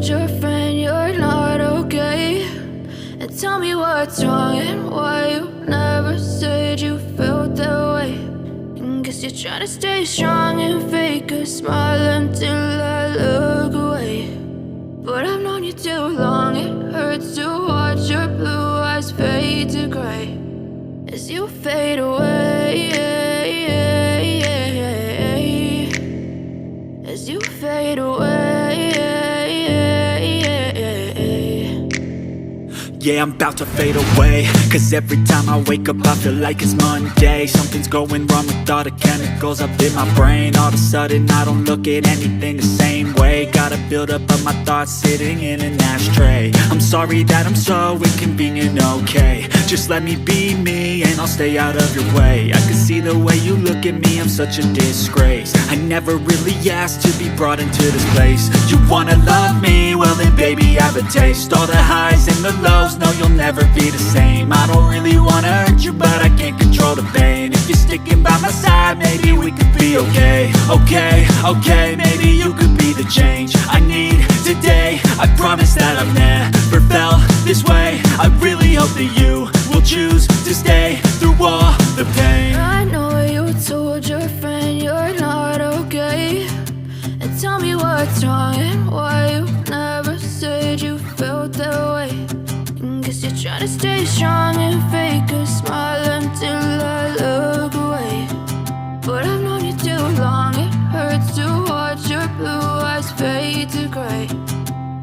told your friend you're not okay? And tell me what's wrong and why you never said you felt that way. And guess you're trying to stay strong and fake a smile until I look away. But I've known you too long, it hurts to watch your blue eyes fade to gray as you fade away, as you fade away. Yeah, I'm about to fade away, cause every time I wake up I feel like it's Monday. Something's going wrong with all the chemicals up in my brain. All of a sudden I don't look at anything the same way. Got a buildup of my thoughts sitting in an ashtray. I'm sorry that I'm so inconvenient, okay? Just let me be me and I'll stay out of your way. I can see the way you look at me, I'm such a disgrace. I never really asked to be brought into this place. You wanna love me? Well then baby have a taste. All the highs and the lows, no you'll never be the same. I don't really wanna hurt you but I can't control the pain. If you're sticking by my side maybe we could be okay. Okay, maybe you could be the change I need today. I promise that I've never felt this way. I really hope that you will choose to stay through all the pain. I know you told your friend you're not okay. And tell me what's wrong and why you never said you felt that way. And guess you're trying to stay strong and fake a smile until I look away. But I've known you too long, it hurts to watch your blue eyes fade to gray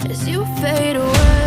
as you fade away.